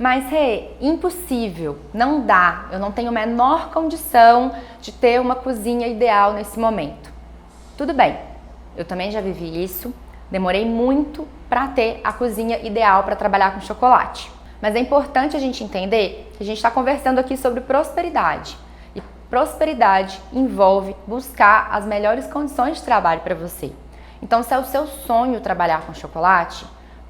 Mas, Rê, impossível, não dá, eu não tenho a menor condição de ter uma cozinha ideal nesse momento. Tudo bem, eu também já vivi isso, demorei muito para ter a cozinha ideal para trabalhar com chocolate. Mas é importante a gente entender que a gente está conversando aqui sobre prosperidade. E prosperidade envolve buscar as melhores condições de trabalho para você. Então, se é o seu sonho trabalhar com chocolate,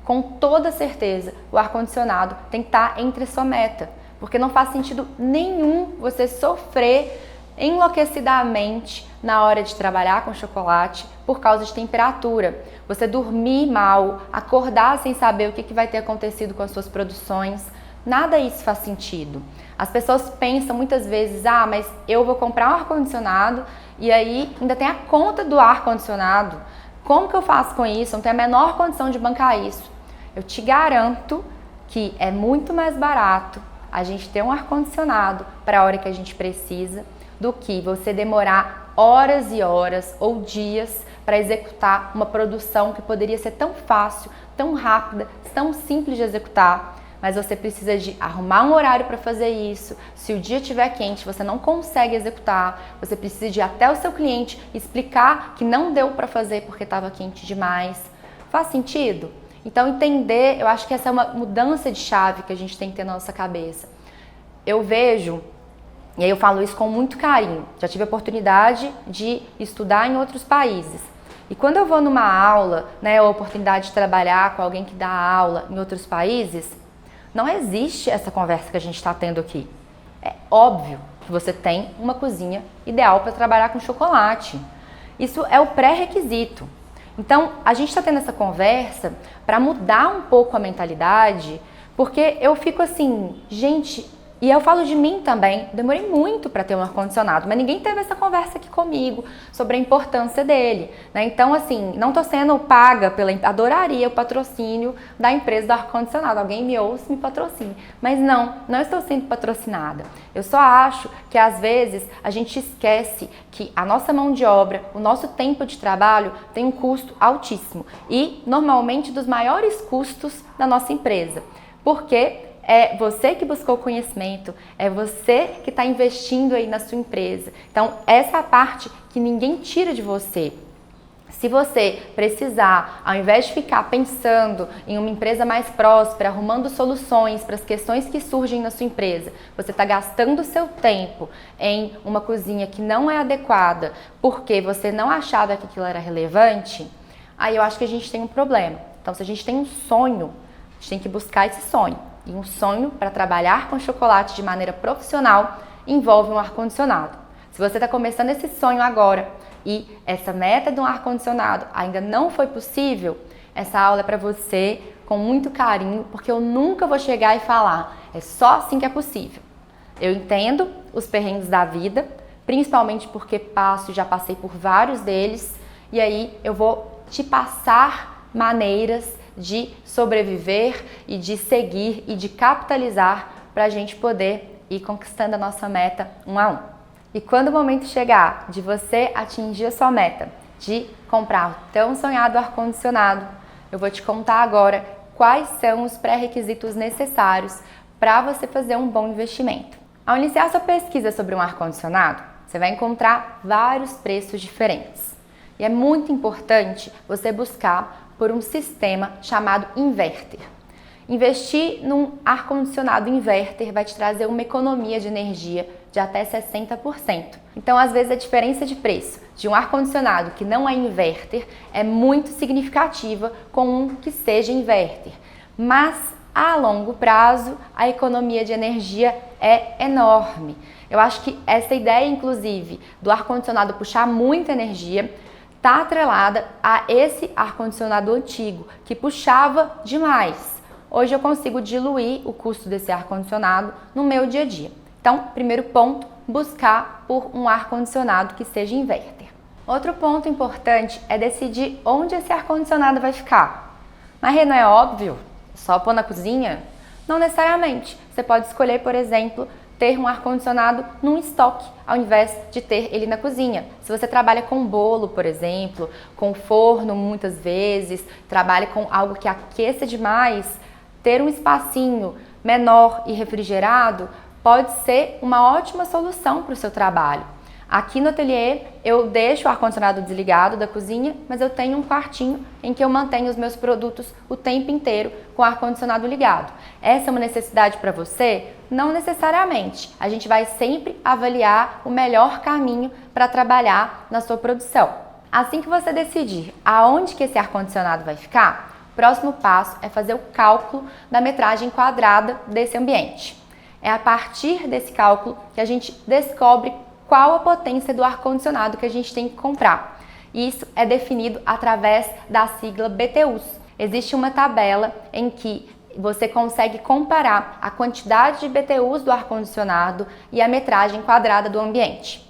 com toda certeza, o ar-condicionado tem que estar entre a sua meta, porque não faz sentido nenhum você sofrer enlouquecidamente na hora de trabalhar com chocolate por causa de temperatura. Você dormir mal, acordar sem saber o que vai ter acontecido com as suas produções, nada disso faz sentido. As pessoas pensam muitas vezes, mas eu vou comprar um ar-condicionado e aí ainda tem a conta do ar-condicionado. Como que eu faço com isso? Eu não tenho a menor condição de bancar isso. Eu te garanto que é muito mais barato a gente ter um ar-condicionado para a hora que a gente precisa do que você demorar horas e horas ou dias para executar uma produção que poderia ser tão fácil, tão rápida, tão simples de executar, mas você precisa de arrumar um horário para fazer isso. Se o dia estiver quente, você não consegue executar, você precisa de ir até o seu cliente explicar que não deu para fazer porque estava quente demais. Faz sentido? Então entender, eu acho que essa é uma mudança de chave que a gente tem que ter na nossa cabeça. Eu vejo, e aí eu falo isso com muito carinho, já tive a oportunidade de estudar em outros países. E quando eu vou numa aula, a oportunidade de trabalhar com alguém que dá aula em outros países, não existe essa conversa que a gente está tendo aqui. É óbvio que você tem uma cozinha ideal para trabalhar com chocolate. Isso é o pré-requisito. Então, a gente está tendo essa conversa para mudar um pouco a mentalidade, porque eu fico assim, gente, e eu falo de mim também, demorei muito para ter um ar-condicionado, mas ninguém teve essa conversa aqui comigo sobre a importância dele, Então, assim, não estou sendo paga adoraria o patrocínio da empresa do ar-condicionado, alguém me ouça e me patrocine, mas não estou sendo patrocinada. Eu só acho que às vezes a gente esquece que a nossa mão de obra, o nosso tempo de trabalho tem um custo altíssimo e normalmente dos maiores custos da nossa empresa, porque é você que buscou conhecimento, é você que está investindo aí na sua empresa. Então, essa é a parte que ninguém tira de você. Se você precisar, ao invés de ficar pensando em uma empresa mais próspera, arrumando soluções para as questões que surgem na sua empresa, você está gastando o seu tempo em uma cozinha que não é adequada porque você não achava que aquilo era relevante, aí eu acho que a gente tem um problema. Então, se a gente tem um sonho, a gente tem que buscar esse sonho. E um sonho para trabalhar com chocolate de maneira profissional envolve um ar-condicionado. Se você está começando esse sonho agora e essa meta de um ar-condicionado ainda não foi possível, essa aula é para você com muito carinho, porque eu nunca vou chegar e falar, é só assim que é possível. Eu entendo os perrengues da vida, principalmente porque já passei por vários deles, e aí eu vou te passar maneiras de sobreviver e de seguir e de capitalizar para a gente poder ir conquistando a nossa meta um a um. E quando o momento chegar de você atingir a sua meta, de comprar o tão sonhado ar-condicionado, eu vou te contar agora quais são os pré-requisitos necessários para você fazer um bom investimento. Ao iniciar sua pesquisa sobre um ar-condicionado, você vai encontrar vários preços diferentes. E é muito importante você buscar por um sistema chamado inverter. Investir num ar-condicionado inverter vai te trazer uma economia de energia de até 60%. Então, às vezes, a diferença de preço de um ar-condicionado que não é inverter é muito significativa com um que seja inverter. Mas, a longo prazo, a economia de energia é enorme. Eu acho que essa ideia, inclusive, do ar-condicionado puxar muita energia está atrelada a esse ar-condicionado antigo, que puxava demais. Hoje eu consigo diluir o custo desse ar-condicionado no meu dia a dia. Então, primeiro ponto, buscar por um ar-condicionado que seja inverter. Outro ponto importante é decidir onde esse ar-condicionado vai ficar. Mas não é óbvio? Só pôr na cozinha? Não necessariamente. Você pode escolher, por exemplo, ter um ar-condicionado num estoque, ao invés de ter ele na cozinha. Se você trabalha com bolo, por exemplo, com forno muitas vezes, trabalha com algo que aqueça demais, ter um espacinho menor e refrigerado pode ser uma ótima solução para o seu trabalho. Aqui no ateliê eu deixo o ar-condicionado desligado da cozinha, mas eu tenho um quartinho em que eu mantenho os meus produtos o tempo inteiro com o ar-condicionado ligado. Essa é uma necessidade para você? Não necessariamente. A gente vai sempre avaliar o melhor caminho para trabalhar na sua produção. Assim que você decidir aonde que esse ar-condicionado vai ficar, o próximo passo é fazer o cálculo da metragem quadrada desse ambiente. É a partir desse cálculo que a gente descobre qual a potência do ar-condicionado que a gente tem que comprar. Isso é definido através da sigla BTUs. Existe uma tabela em que você consegue comparar a quantidade de BTUs do ar-condicionado e a metragem quadrada do ambiente.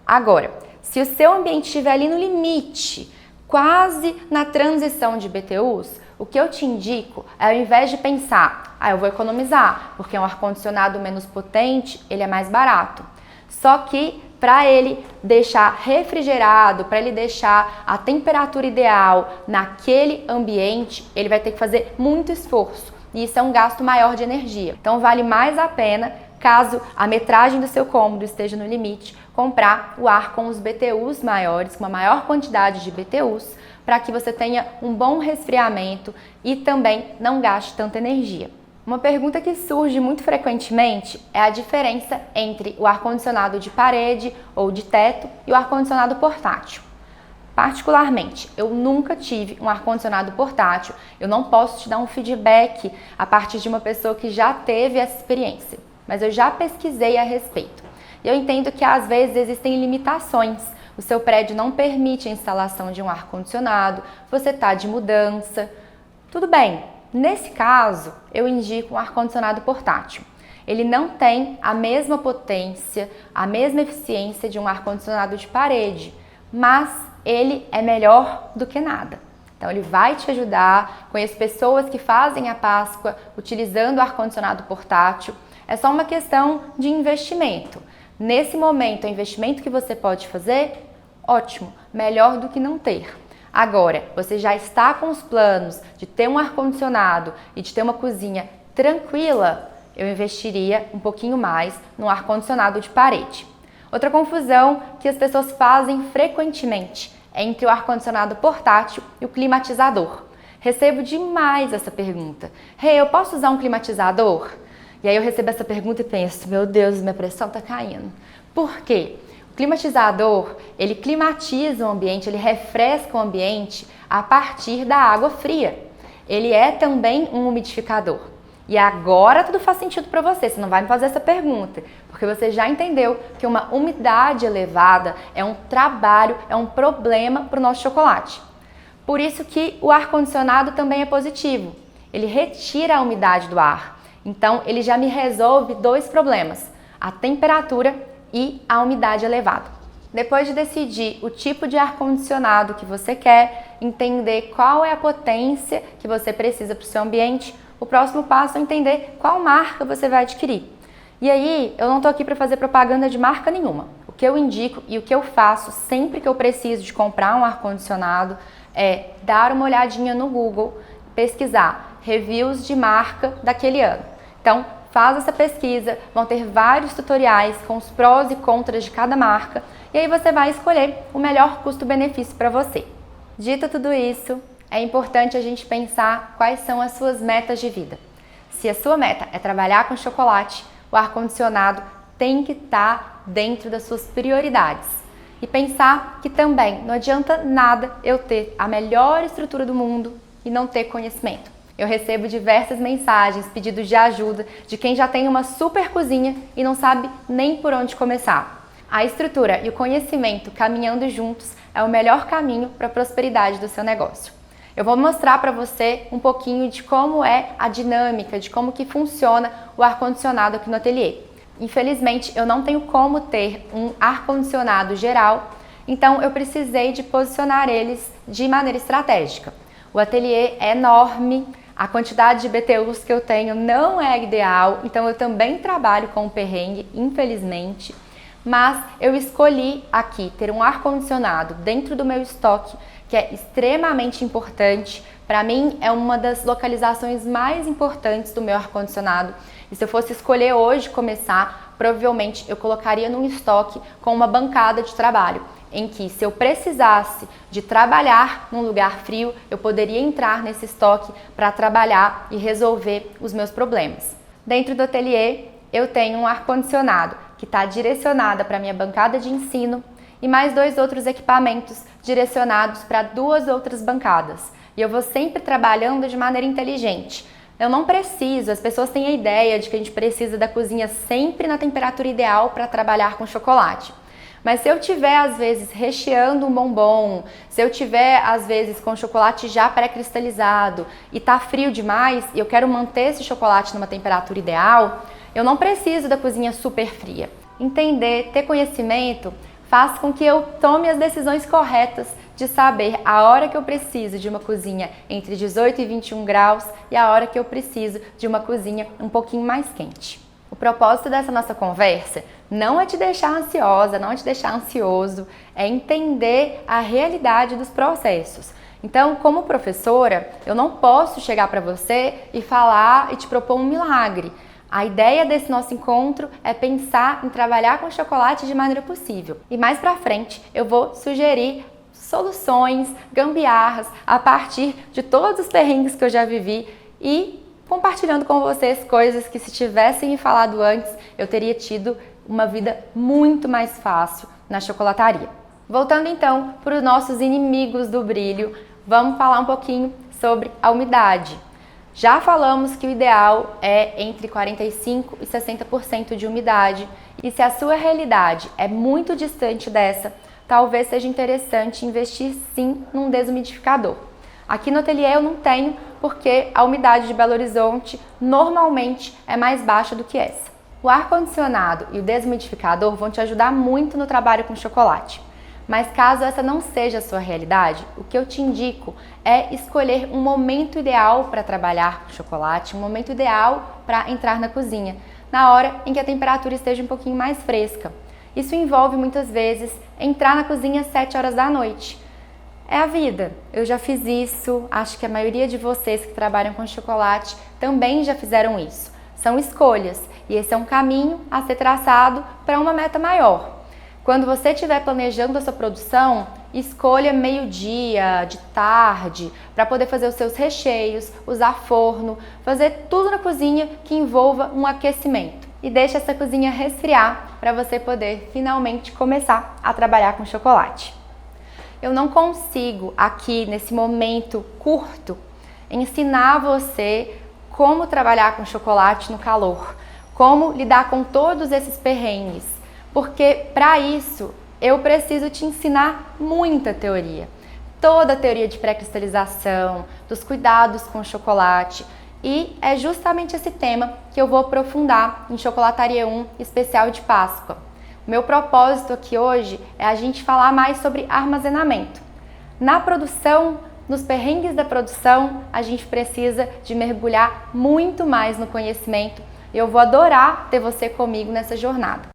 Agora, se o seu ambiente estiver ali no limite, quase na transição de BTUs, o que eu te indico é, ao invés de pensar, eu vou economizar, porque um ar-condicionado menos potente, ele é mais barato. Só que para ele deixar refrigerado, para ele deixar a temperatura ideal naquele ambiente, ele vai ter que fazer muito esforço. E isso é um gasto maior de energia. Então vale mais a pena, caso a metragem do seu cômodo esteja no limite, comprar o ar com os BTUs maiores, com uma maior quantidade de BTUs, para que você tenha um bom resfriamento e também não gaste tanta energia. Uma pergunta que surge muito frequentemente é a diferença entre o ar-condicionado de parede ou de teto e o ar-condicionado portátil. Particularmente, eu nunca tive um ar-condicionado portátil, eu não posso te dar um feedback a partir de uma pessoa que já teve essa experiência, mas eu já pesquisei a respeito. E eu entendo que às vezes existem limitações. O seu prédio não permite a instalação de um ar-condicionado, você está de mudança, tudo bem. Nesse caso, eu indico um ar-condicionado portátil. Ele não tem a mesma potência, a mesma eficiência de um ar-condicionado de parede, mas ele é melhor do que nada. Então ele vai te ajudar. Conheço pessoas que fazem a Páscoa utilizando o ar-condicionado portátil. É só uma questão de investimento. Nesse momento, o investimento que você pode fazer, ótimo, melhor do que não ter. Agora, você já está com os planos de ter um ar-condicionado e de ter uma cozinha tranquila, eu investiria um pouquinho mais no ar-condicionado de parede. Outra confusão que as pessoas fazem frequentemente é entre o ar-condicionado portátil e o climatizador. Recebo demais essa pergunta. Eu posso usar um climatizador? E aí eu recebo essa pergunta e penso, meu Deus, minha pressão está caindo. Por quê? O climatizador, ele climatiza o ambiente, ele refresca o ambiente a partir da água fria. Ele é também um umidificador. E agora tudo faz sentido para você, você não vai me fazer essa pergunta, porque você já entendeu que uma umidade elevada é um trabalho, é um problema para o nosso chocolate. Por isso que o ar-condicionado também é positivo. Ele retira a umidade do ar. Então, ele já me resolve dois problemas, a temperatura e a umidade elevada. Depois de decidir o tipo de ar-condicionado que você quer, entender qual é a potência que você precisa para o seu ambiente, o próximo passo é entender qual marca você vai adquirir. E aí, eu não estou aqui para fazer propaganda de marca nenhuma. O que eu indico e o que eu faço sempre que eu preciso de comprar um ar-condicionado é dar uma olhadinha no Google, pesquisar reviews de marca daquele ano. Então, faz essa pesquisa, vão ter vários tutoriais com os prós e contras de cada marca e aí você vai escolher o melhor custo-benefício para você. Dito tudo isso, é importante a gente pensar quais são as suas metas de vida. Se a sua meta é trabalhar com chocolate, o ar-condicionado tem que estar dentro das suas prioridades. E pensar que também não adianta nada eu ter a melhor estrutura do mundo e não ter conhecimento. Eu recebo diversas mensagens, pedidos de ajuda de quem já tem uma super cozinha e não sabe nem por onde começar. A estrutura e o conhecimento caminhando juntos é o melhor caminho para a prosperidade do seu negócio. Eu vou mostrar para você um pouquinho de como é a dinâmica, de como que funciona o ar-condicionado aqui no ateliê. Infelizmente, eu não tenho como ter um ar-condicionado geral, então eu precisei de posicionar eles de maneira estratégica. O ateliê é enorme, a quantidade de BTUs que eu tenho não é ideal, então eu também trabalho com perrengue, infelizmente, mas eu escolhi aqui ter um ar-condicionado dentro do meu estoque que é extremamente importante. Para mim, é uma das localizações mais importantes do meu ar-condicionado. E se eu fosse escolher hoje começar, provavelmente eu colocaria num estoque com uma bancada de trabalho, em que se eu precisasse de trabalhar num lugar frio, eu poderia entrar nesse estoque para trabalhar e resolver os meus problemas. Dentro do ateliê, eu tenho um ar-condicionado que está direcionado para a minha bancada de ensino e mais 2 outros equipamentos direcionados para 2 outras bancadas. E eu vou sempre trabalhando de maneira inteligente. Eu não preciso, as pessoas têm a ideia de que a gente precisa da cozinha sempre na temperatura ideal para trabalhar com chocolate. Mas se eu tiver, às vezes, recheando um bombom, se eu tiver, às vezes, com chocolate já pré-cristalizado e tá frio demais e eu quero manter esse chocolate numa temperatura ideal, eu não preciso da cozinha super fria. Entender, ter conhecimento, faz com que eu tome as decisões corretas de saber a hora que eu preciso de uma cozinha entre 18 e 21 graus e a hora que eu preciso de uma cozinha um pouquinho mais quente. O propósito dessa nossa conversa não é te deixar ansiosa, não é te deixar ansioso, é entender a realidade dos processos. Então, como professora, eu não posso chegar para você e falar e te propor um milagre. A ideia desse nosso encontro é pensar em trabalhar com chocolate de maneira possível. E mais pra frente eu vou sugerir soluções, gambiarras, a partir de todos os perrengues que eu já vivi e compartilhando com vocês coisas que, se tivessem me falado antes, eu teria tido uma vida muito mais fácil na chocolataria. Voltando então para os nossos inimigos do brilho, vamos falar um pouquinho sobre a umidade. Já falamos que o ideal é entre 45% e 60% de umidade, e se a sua realidade é muito distante dessa, talvez seja interessante investir sim num desumidificador. Aqui no ateliê eu não tenho, porque a umidade de Belo Horizonte normalmente é mais baixa do que essa. O ar-condicionado e o desumidificador vão te ajudar muito no trabalho com chocolate. Mas caso essa não seja a sua realidade, o que eu te indico é escolher um momento ideal para trabalhar com chocolate, um momento ideal para entrar na cozinha, na hora em que a temperatura esteja um pouquinho mais fresca. Isso envolve muitas vezes entrar na cozinha às 7 horas da noite. É a vida. Eu já fiz isso, acho que a maioria de vocês que trabalham com chocolate também já fizeram isso. São escolhas e esse é um caminho a ser traçado para uma meta maior. Quando você estiver planejando a sua produção, escolha meio-dia, de tarde, para poder fazer os seus recheios, usar forno, fazer tudo na cozinha que envolva um aquecimento. E deixe essa cozinha resfriar para você poder finalmente começar a trabalhar com chocolate. Eu não consigo aqui, nesse momento curto, ensinar você como trabalhar com chocolate no calor, como lidar com todos esses perrengues, porque para isso eu preciso te ensinar muita teoria. Toda a teoria de pré-cristalização, dos cuidados com o chocolate, e é justamente esse tema que eu vou aprofundar em Chocolataria 1 especial de Páscoa. O meu propósito aqui hoje é a gente falar mais sobre armazenamento. Na produção, nos perrengues da produção, a gente precisa de mergulhar muito mais no conhecimento e eu vou adorar ter você comigo nessa jornada.